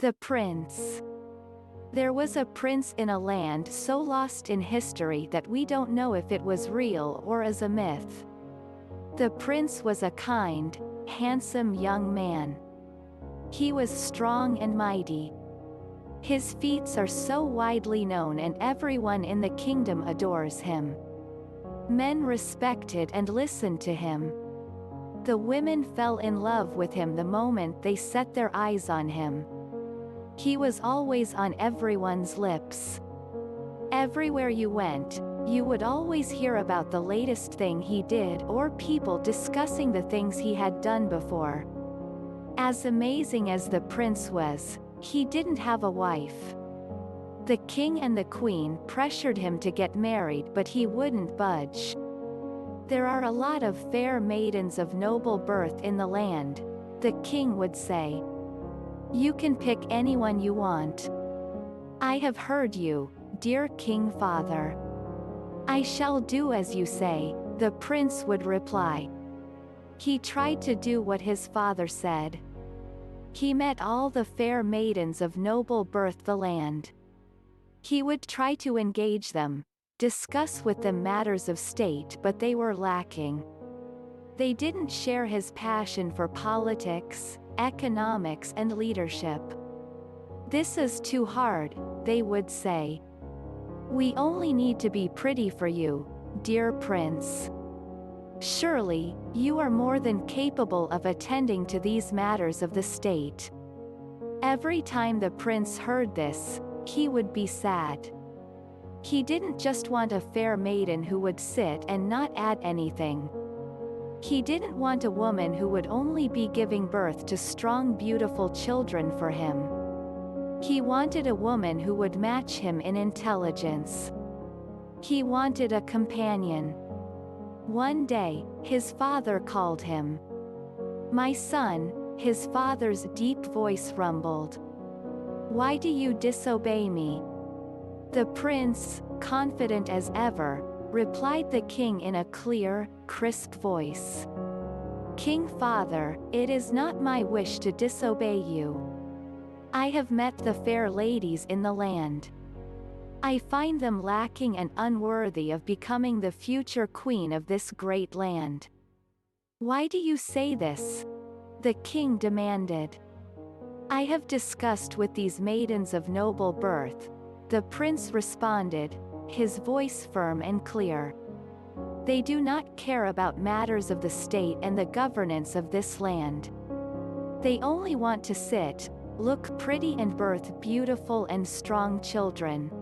The Prince. There was a prince in a land so lost in history that we don't know if it was real or as a myth. The prince was a kind, handsome young man. He was strong and mighty. His feats are so widely known and everyone in the kingdom adores him. Men respected and listened to him. The women fell in love with him the moment they set their eyes on him. He was always on everyone's lips. Everywhere you went, you would always hear about the latest thing he did or people discussing the things he had done before. As amazing as the prince was, he didn't have a wife. The king and the queen pressured him to get married, but he wouldn't budge. "There are a lot of fair maidens of noble birth in the land," the king would say. "You can pick anyone you want." "I have heard you, dear King Father." "I shall do as you say," the prince would reply. He tried to do what his father said. He met all the fair maidens of noble birth the land. He would try to engage them, discuss with them matters of state, but they were lacking. They didn't share his passion for politics, economics and leadership. "This is too hard," they would say. "We only need to be pretty for you, dear prince. Surely, you are more than capable of attending to these matters of the state." Every time the prince heard this, he would be sad. He didn't just want a fair maiden who would sit and not add anything. He didn't want a woman who would only be giving birth to strong, beautiful children for him. He wanted a woman who would match him in intelligence. He wanted a companion. One day, his father called him. "My son," his father's deep voice rumbled. "Why do you disobey me?" The prince, confident as ever, replied the king in a clear, crisp voice. "King Father, it is not my wish to disobey you. I have met the fair ladies in the land. I find them lacking and unworthy of becoming the future queen of this great land." "Why do you say this?" the king demanded. "I have discussed with these maidens of noble birth," the prince responded, his voice firm and clear. "They do not care about matters of the state and the governance of this land. They only want to sit, look pretty and birth beautiful and strong children."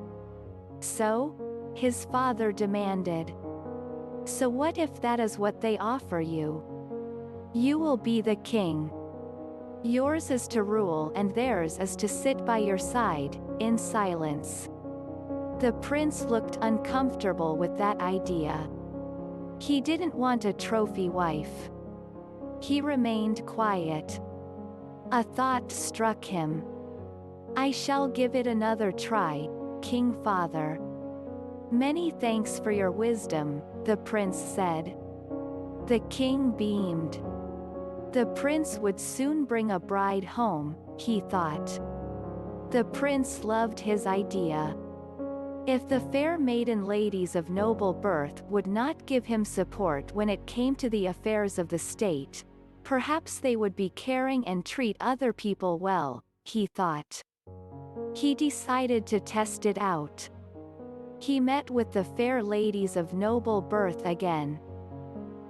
"So?" his father demanded. "So what if that is what they offer you? You will be the king. Yours is to rule and theirs is to sit by your side, in silence." The prince looked uncomfortable with that idea. He didn't want a trophy wife. He remained quiet. A thought struck him. "I shall give it another try, King Father." "Many thanks for your wisdom," the prince said. The king beamed. The prince would soon bring a bride home, he thought. The prince loved his idea. If the fair maiden ladies of noble birth would not give him support when it came to the affairs of the state, perhaps they would be caring and treat other people well, he thought. He decided to test it out. He met with the fair ladies of noble birth again.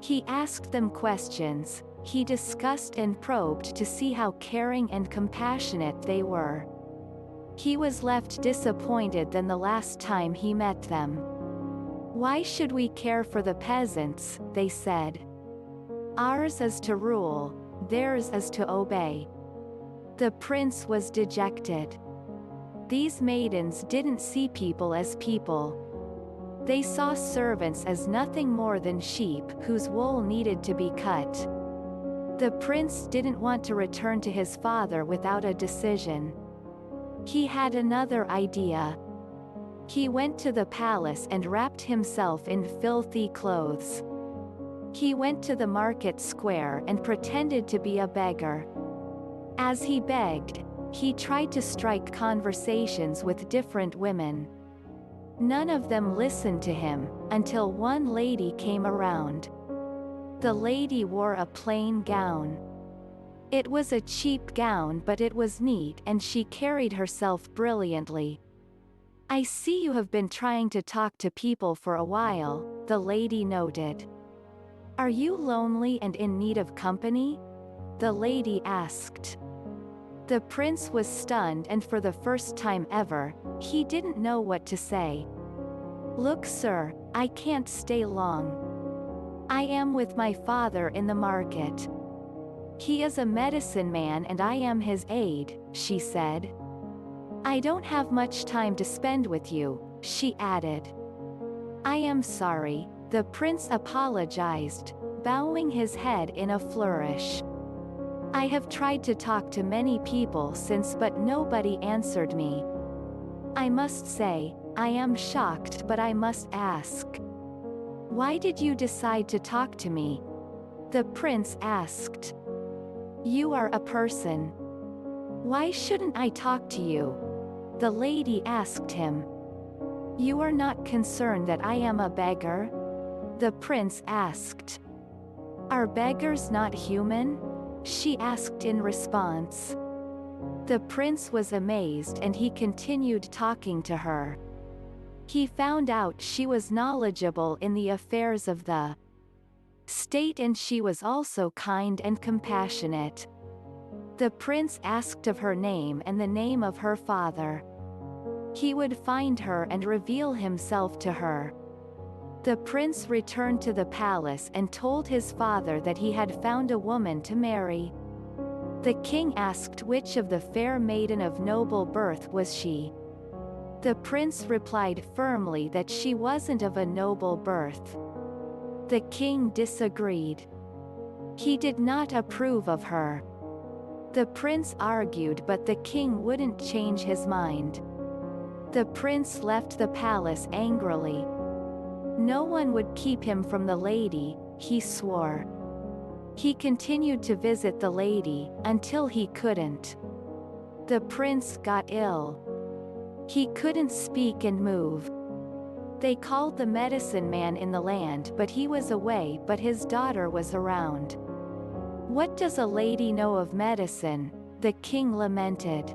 He asked them questions, he discussed and probed to see how caring and compassionate they were. He was left disappointed than the last time he met them. "Why should we care for the peasants?" they said. "Ours is to rule, theirs is to obey." The prince was dejected. These maidens didn't see people as people. They saw servants as nothing more than sheep whose wool needed to be cut. The prince didn't want to return to his father without a decision. He had another idea. He went to the palace and wrapped himself in filthy clothes. He went to the market square and pretended to be a beggar. As he begged, He tried to strike conversations with different women. None of them listened to him, until one lady came around. The lady wore a plain gown. It was a cheap gown, but it was neat and she carried herself brilliantly. "I see you have been trying to talk to people for a while," the lady noted. "Are you lonely and in need of company?" the lady asked. The prince was stunned, and for the first time ever, he didn't know what to say. "Look, sir, I can't stay long. I am with my father in the market. He is a medicine man and I am his aide," she said. "I don't have much time to spend with you," she added. "I am sorry," the prince apologized, bowing his head in a flourish. "I have tried to talk to many people since, but nobody answered me. I must say, I am shocked, but I must ask. Why did you decide to talk to me?" the prince asked. "You are a person. Why shouldn't I talk to you?" the lady asked him. "You are not concerned that I am a beggar?" the prince asked. "Are beggars not human?" she asked in response. The prince was amazed and he continued talking to her. He found out she was knowledgeable in the affairs of the state and she was also kind and compassionate. The prince asked of her name and the name of her father. He would find her and reveal himself to her. The prince returned to the palace and told his father that he had found a woman to marry. The king asked which of the fair maiden of noble birth was she. The prince replied firmly that she wasn't of a noble birth. The king disagreed. He did not approve of her. The prince argued, but the king wouldn't change his mind. The prince left the palace angrily. No one would keep him from the lady, he swore. He continued to visit the lady, until he couldn't. The prince got ill. He couldn't speak and move. They called the medicine man in the land, but he was away, but his daughter was around. "What does a lady know of medicine?" the king lamented.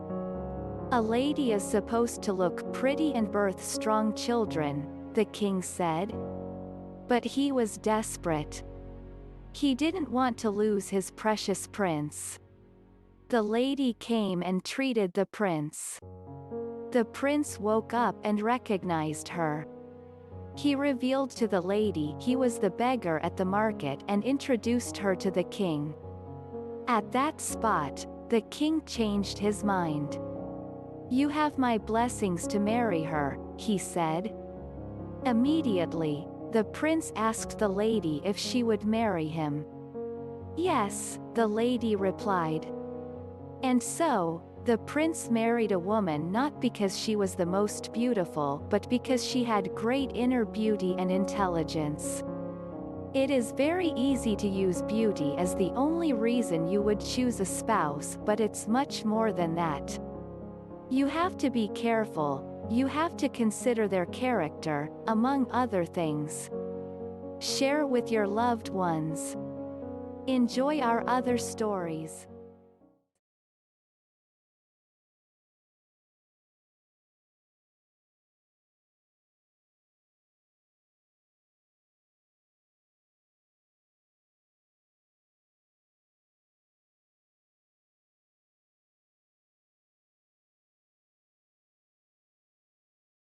"A lady is supposed to look pretty and birth strong children," the king said. But he was desperate. He didn't want to lose his precious prince. The lady came and treated the prince. The prince woke up and recognized her. He revealed to the lady he was the beggar at the market and introduced her to the king. At that spot, the king changed his mind. "You have my blessings to marry her," he said. Immediately, the prince asked the lady if she would marry him. "Yes," the lady replied. And so, the prince married a woman not because she was the most beautiful, but because she had great inner beauty and intelligence. It is very easy to use beauty as the only reason you would choose a spouse, but it's much more than that. You have to be careful, you have to consider their character, among other things. Share with your loved ones. Enjoy our other stories.